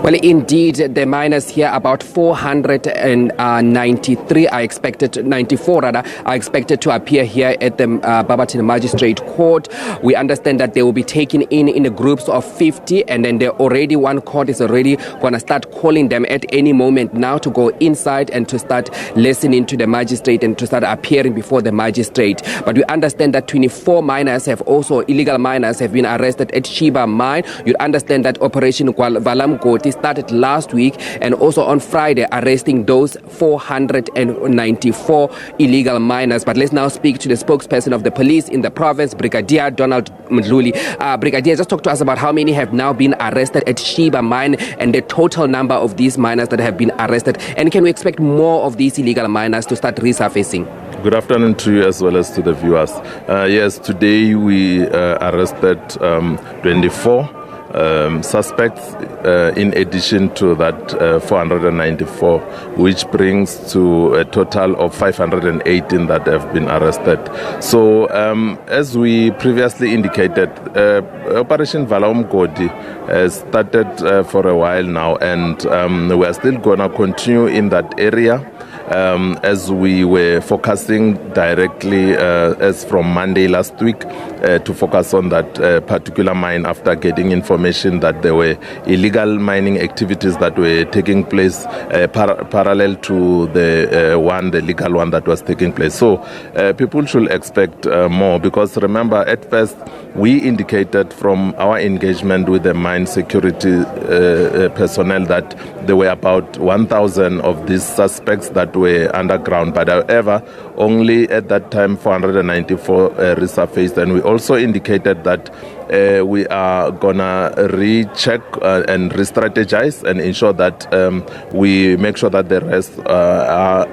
Well, indeed, the miners here, about 493 are expected, 94 rather, are expected to appear here at the Barberton Magistrate Court. We understand that they will be taken in groups of 50, and then one court is already going to start calling them at any moment now to go inside and to start listening to the magistrate and to start appearing before the magistrate. But we understand that 24 miners illegal miners have been arrested at Sheba mine. You understand that Operation Valamgoti started last week, and also on Friday arresting those 494 illegal miners. But let's now speak to the spokesperson of the police in the province, Brigadier Donald Mdluli. Brigadier, just talk to us about how many have now been arrested at Sheba mine and the total number of these miners that have been arrested, and can we expect more of these illegal miners to start resurfacing? Good afternoon to you as well as to the viewers. Yes, today we arrested 24 suspects in addition to that 494, which brings to a total of 518 that have been arrested. So as we previously indicated, Operation Valamgoti has started for a while now, and we are still going to continue in that area. As we were focusing directly as from Monday last week to focus on that particular mine after getting information that there were illegal mining activities that were taking place parallel to the legal one that was taking place. So people should expect more, because remember, at first we indicated from our engagement with the mine security personnel that there were about 1,000 of these suspects that were underground, but however, only at that time 494 resurfaced, and we also indicated that we are gonna recheck and re-strategize and ensure that we make sure that the rest are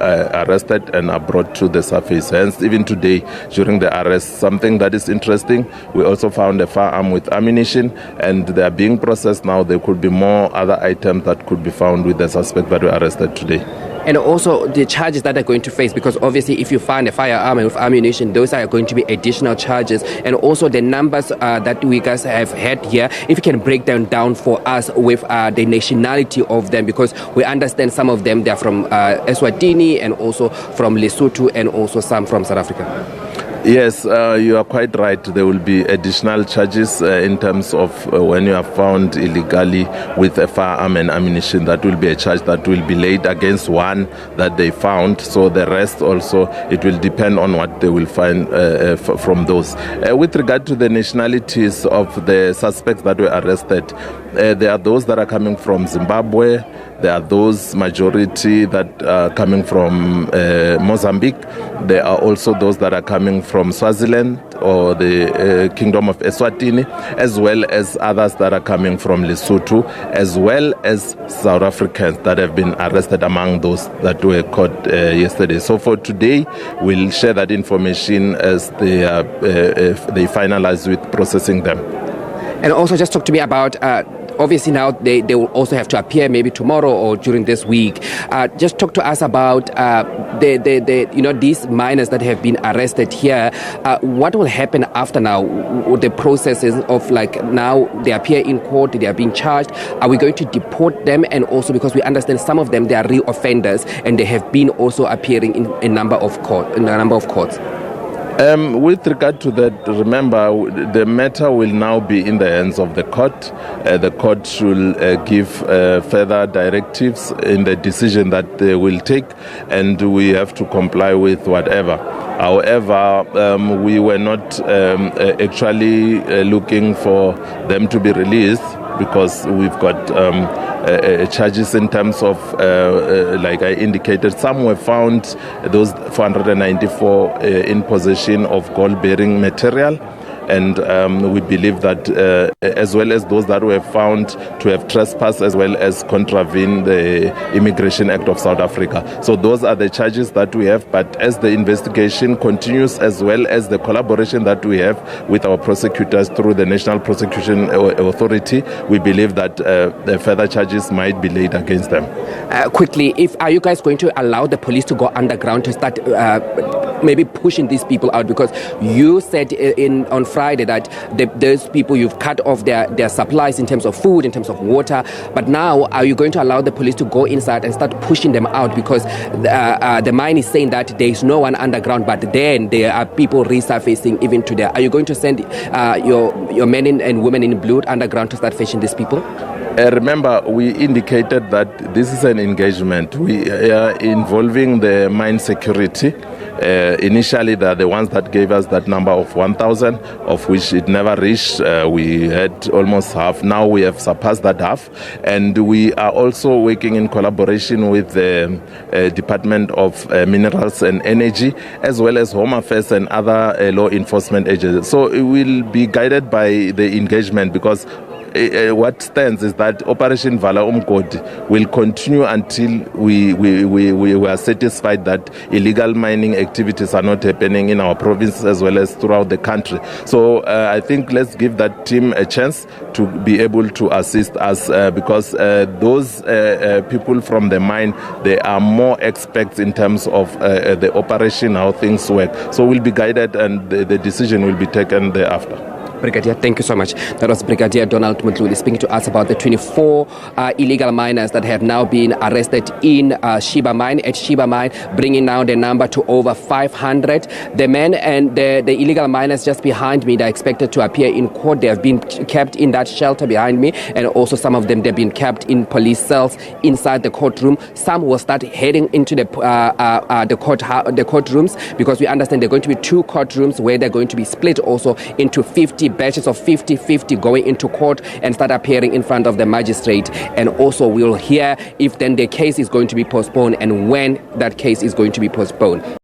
arrested and are brought to the surface. Hence, even today during the arrest, something that is interesting, we also found a firearm with ammunition, and they are being processed now. There could be more other items that could be found with the suspect that were arrested today. And also the charges that they're going to face, because obviously if you find a firearm with ammunition, those are going to be additional charges. And also the numbers that we guys have had here, if you can break them down for us with the nationality of them, because we understand some of them, they're from Eswatini and also from Lesotho and also some from South Africa. Yes, you are quite right. There will be additional charges in terms of when you are found illegally with a firearm and ammunition. That will be a charge that will be laid against one that they found. So the rest also, it will depend on what they will find from those. With regard to the nationalities of the suspects that were arrested, there are those that are coming from Zimbabwe. There are those majority that are coming from Mozambique. There are also those that are coming from Swaziland or the Kingdom of Eswatini, as well as others that are coming from Lesotho, as well as South Africans that have been arrested among those that were caught yesterday. So for today, we'll share that information as they finalize with processing them. And also just talk to me about obviously now they will also have to appear maybe tomorrow or during this week. Just talk to us about these miners that have been arrested here. What will happen after now? The processes of now they appear in court, they are being charged. Are we going to deport them? And also because we understand some of them, they are re-offenders and they have been also appearing in a number of courts. With regard to that, remember, the matter will now be in the hands of the court. The court should give further directives in the decision that they will take, and we have to comply with whatever. However, we were not actually looking for them to be released, because we've got charges in terms of, like I indicated, some were found, those 494 in possession of gold-bearing material. And we believe that as well as those that were found to have trespassed as well as contravened the Immigration Act of South Africa. So those are the charges that we have. But as the investigation continues, as well as the collaboration that we have with our prosecutors through the National Prosecution Authority, we believe that the further charges might be laid against them. Quickly, are you guys going to allow the police to go underground to start maybe pushing these people out? Because you said on Friday that those people, you've cut off their supplies in terms of food, in terms of water, but now are you going to allow the police to go inside and start pushing them out? Because the mine is saying that there is no one underground, but then there are people resurfacing even today. Are you going to send your men and women in blue underground to start fetching these people? Remember, we indicated that this is an engagement. We are involving the mine security. Initially, they are the ones that gave us that number of 1,000, of which it never reached. We had almost half. Now we have surpassed that half. And we are also working in collaboration with the Department of Minerals and Energy, as well as Home Affairs and other law enforcement agencies. So it will be guided by the engagement, because what stands is that Operation Vala Umgodi will continue until we are satisfied that illegal mining activities are not happening in our province as well as throughout the country. So I think let's give that team a chance to be able to assist us, because those people from the mine, they are more experts in terms of the operation, how things work. So we'll be guided, and the decision will be taken thereafter. Brigadier, thank you so much. That was Brigadier Donald Mutlu speaking to us about the 24 illegal miners that have now been arrested in Sheba Mine, at Sheba Mine, bringing now the number to over 500. The men and the illegal miners just behind me, they're expected to appear in court. They have been kept in that shelter behind me, and also some of them, they've been kept in police cells inside the courtroom. Some will start heading into the courtrooms, because we understand there are going to be 2 courtrooms where they're going to be split also into 50 batches of 50-50 going into court and start appearing in front of the magistrate. And also we'll hear if then the case is going to be postponed and when that case is going to be postponed.